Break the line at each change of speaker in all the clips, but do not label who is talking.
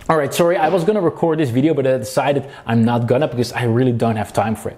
Alright, sorry, I was gonna record this video, but I decided I'm not gonna because I really don't have time for it.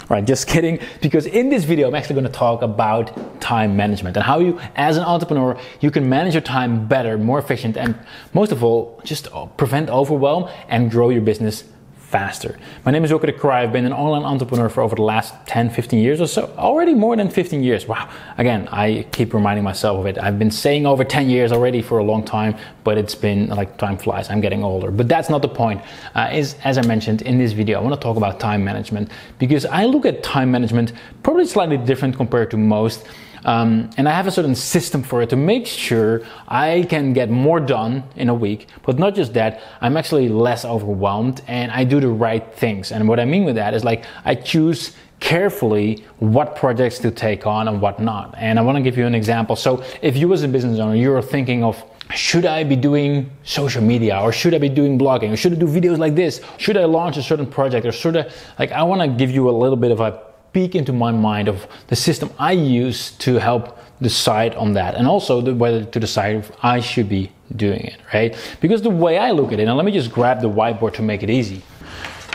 Alright, just kidding, because in this video I'm actually gonna talk about time management and how you, as an entrepreneur, you can manage your time better, more efficient, and most of all, just prevent overwhelm and grow your business faster. My name is Wilco Kreij. I've been an online entrepreneur for over the last 10, 15 years or so. Already more than 15 years. Wow. Again, I keep reminding myself of it. I've been saying over 10 years already for a long time, but it's been like time flies. I'm getting older. But that's not the point. As I mentioned in this video, I want to talk about time management because I look at time management probably slightly different compared to most. And I have a certain system for it to make sure I can get more done in a week, but not just that, I'm actually less overwhelmed and I do the right things. And what I mean with that is like I choose carefully what projects to take on and what not. And I want to give you an example. So if you as a business owner, you're thinking of, should I be doing social media, or should I be doing blogging, or should I do videos like this? Should I launch a certain project, or should I want to give you a little bit of a peek into my mind of the system I use to help decide on that, and also whether to decide if I should be doing it, right? Because the way I look at it, and let me just grab the whiteboard to make it easy.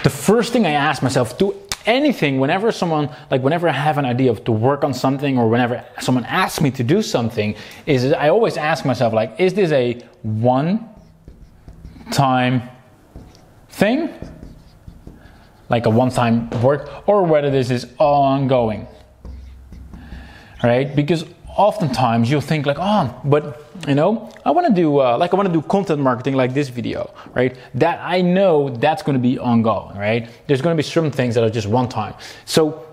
The first thing I ask myself, do anything whenever I have an idea to work on something, or whenever someone asks me to do something, is I always ask myself, like, is this a one-time thing? Like a one-time work, or whether this is ongoing, right? Because oftentimes you'll think like, oh, but you know, I want to do content marketing like this video, right? That I know that's going to be ongoing, right? There's going to be certain things that are just one time. So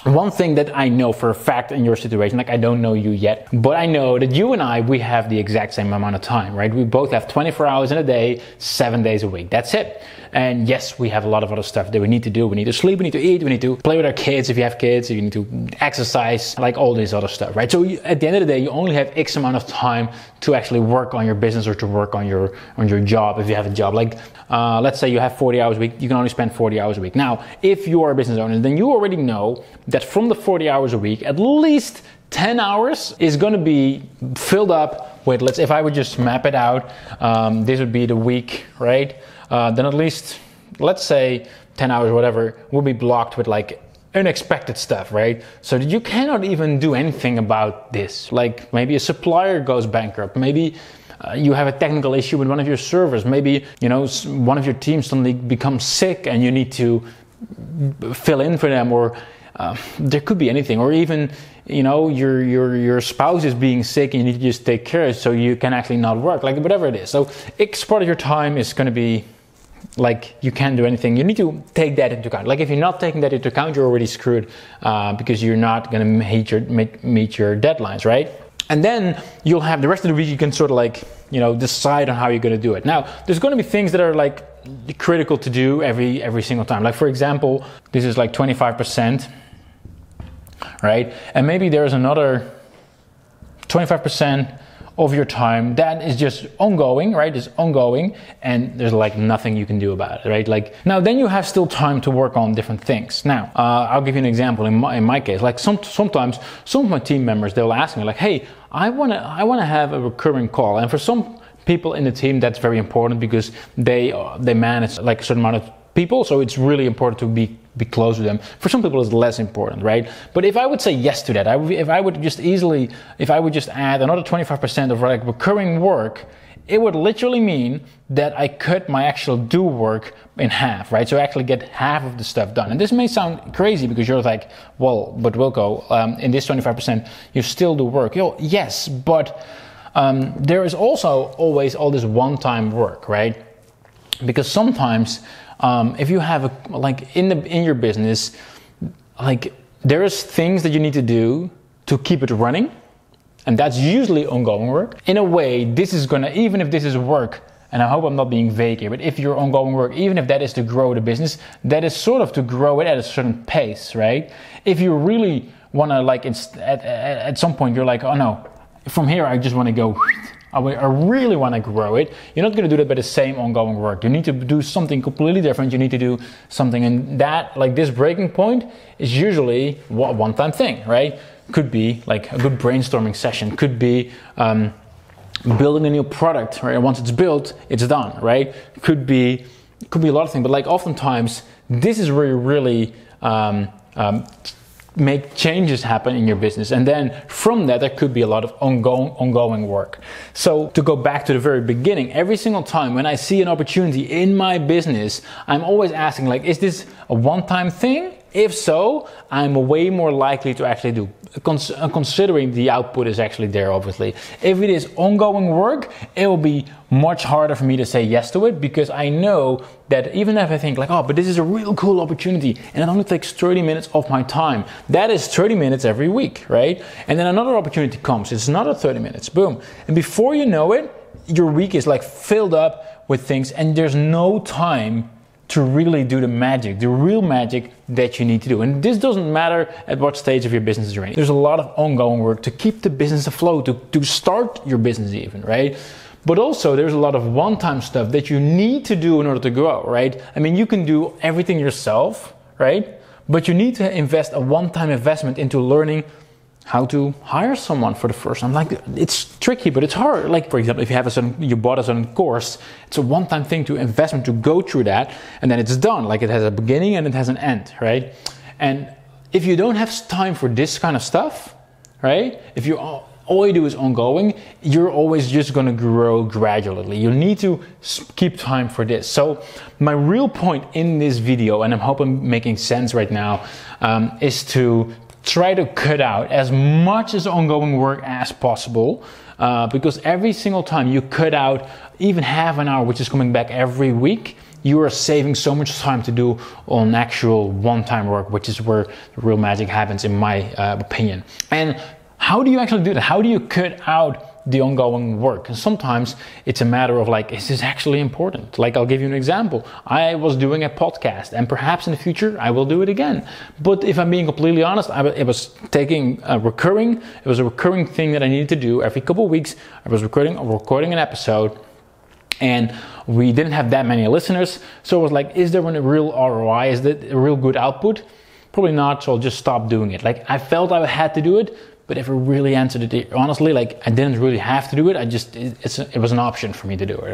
one thing that I know for a fact in your situation, like I don't know you yet, but I know that you and we have the exact same amount of time, right? We both have 24 hours in a day, 7 days a week. That's it. And yes, we have a lot of other stuff that we need to do. We need to sleep, we need to eat, we need to play with our kids if you have kids, you need to exercise, like all this other stuff, right? So at the end of the day, you only have X amount of time to actually work on your business or to work on your job if you have a job. Like let's say you have 40 hours a week, you can only spend 40 hours a week. Now, if you are a business owner, then you already know that from the 40 hours a week, at least 10 hours is going to be filled up with, if I would just map it out, this would be the week, right? Then at least, let's say 10 hours, whatever, will be blocked with like unexpected stuff, right? So that you cannot even do anything about this. Like maybe a supplier goes bankrupt, maybe you have a technical issue with one of your servers, maybe, you know, one of your teams suddenly becomes sick and you need to fill in for them, or there could be anything, or even, you know, your spouse is being sick and you need to just take care of it so you can actually not work, like whatever it is. So X part of your time is going to be like you can't do anything. You need to take that into account. Like if you're not taking that into account, you're already screwed because you're not going to meet your deadlines, right? And then you'll have the rest of the week you can sort of like, you know, decide on how you're going to do it. Now, there's going to be things that are like critical to do every single time. Like for example, this is like 25%. Right? And maybe there's another 25% of your time that is just ongoing, right? It's ongoing and there's like nothing you can do about it, right? Like now then you have still time to work on different things. Now, I'll give you an example in my case. Like sometimes some of my team members, they'll ask me like, hey, I want to have a recurring call. And for some people in the team, that's very important because they manage like a certain amount of people, so it's really important to be close with them. For some people it's less important, right? But if I would say yes to that, if I would just add another 25% of like recurring work, it would literally mean that I cut my actual do work in half, right? So I actually get half of the stuff done. And this may sound crazy because you're like, well, but Wilco, in this 25%, you still do work. Yes, but there is also always all this one-time work, right? Because sometimes if you have in your business, like there's things that you need to do to keep it running, and that's usually ongoing work. In a way, this is gonna, even if this is work, and I hope I'm not being vague here, but if your ongoing work, even if that is to grow the business, that is sort of to grow it at a certain pace, right? If you really wanna at some point you're like, oh no, from here I just wanna go, I really want to grow it. You're not going to do that by the same ongoing work. You need to do something completely different. You need to do something, and that, like this breaking point, is usually a one-time thing, right? Could be like a good brainstorming session. Could be building a new product, right? And once it's built, it's done, right? It could be a lot of things, but like oftentimes this is where you really make changes happen in your business, and then from that there could be a lot of ongoing work. So to go back to the very beginning, every single time when I see an opportunity in my business, I'm always asking, like, is this a one-time thing? If so, I'm way more likely to actually do, considering the output is actually there, obviously. If it is ongoing work, it will be much harder for me to say yes to it, because I know that even if I think like, oh, but this is a real cool opportunity and it only takes 30 minutes of my time, that is 30 minutes every week, right? And then another opportunity comes, it's another 30 minutes, boom. And before you know it, your week is like filled up with things and there's no time to really do the magic, the real magic that you need to do. And this doesn't matter at what stage of your business you're in. There's a lot of ongoing work to keep the business afloat, to start your business even, right? But also there's a lot of one-time stuff that you need to do in order to grow, right? I mean, you can do everything yourself, right? But you need to invest a one-time investment into learning how to hire someone for the first time. Like, it's tricky, but it's hard. Like, for example, if you have you bought a certain course, it's a one-time thing to investment to go through that, and then it's done. Like, it has a beginning and it has an end, right? And if you don't have time for this kind of stuff, right? If you all you do is ongoing, you're always just gonna grow gradually. You need to keep time for this. So my real point in this video, and I hope I'm making sense right now, is to try to cut out as much as ongoing work as possible, because every single time you cut out even half an hour, which is coming back every week, you are saving so much time to do on actual one-time work, which is where the real magic happens, in my opinion. And how do you actually do that? How do you cut out the ongoing work? And sometimes it's a matter of like, is this actually important? Like, I'll give you an example. I was doing a podcast, and perhaps in the future I will do it again. But if I'm being completely honest, it was a recurring thing that I needed to do every couple of weeks. I was recording an episode, and we didn't have that many listeners. So it was like, is there a real ROI? Is that a real good output? Probably not, so I'll just stop doing it. Like, I felt I had to do it, but if I really answered it honestly, like, I didn't really have to do it. It was an option for me to do it,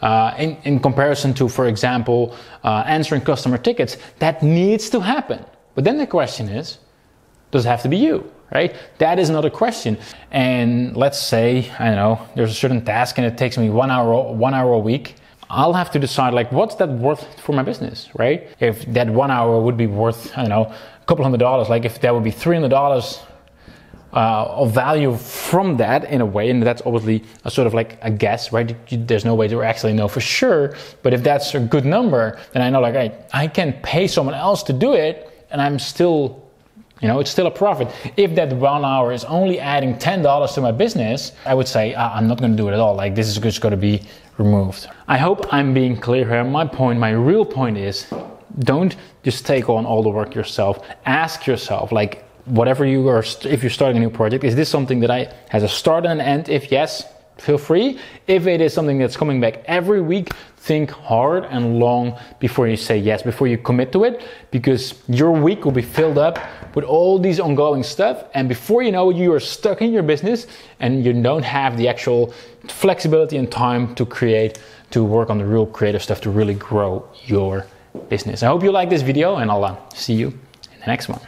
right? In comparison to, for example, answering customer tickets, that needs to happen. But then the question is, does it have to be you, right? That is another question. And let's say, I don't know, there's a certain task and it takes me 1 hour a week. I'll have to decide, like, what's that worth for my business, right? If that 1 hour would be worth, I don't know, a couple $100, like if that would be $300 of value from that, in a way, and that's obviously a sort of like a guess, right? There's no way to actually know for sure, but if that's a good number, then I know, like, I can pay someone else to do it, and I'm still, it's still a profit. If that 1 hour is only adding $10 to my business, I would say, I'm not going to do it at all. Like, this is just going to be removed. I hope I'm being clear here. My real point is, don't just take on all the work yourself. Ask yourself, like, whatever if you're starting a new project, is this something that has a start and an end? If yes, feel free. If it is something that's coming back every week, think hard and long before you say yes, before you commit to it, because your week will be filled up with all these ongoing stuff, and before you know it, you are stuck in your business and you don't have the actual flexibility and time to work on the real creative stuff to really grow your business. I hope you like this video, and I'll see you in the next one.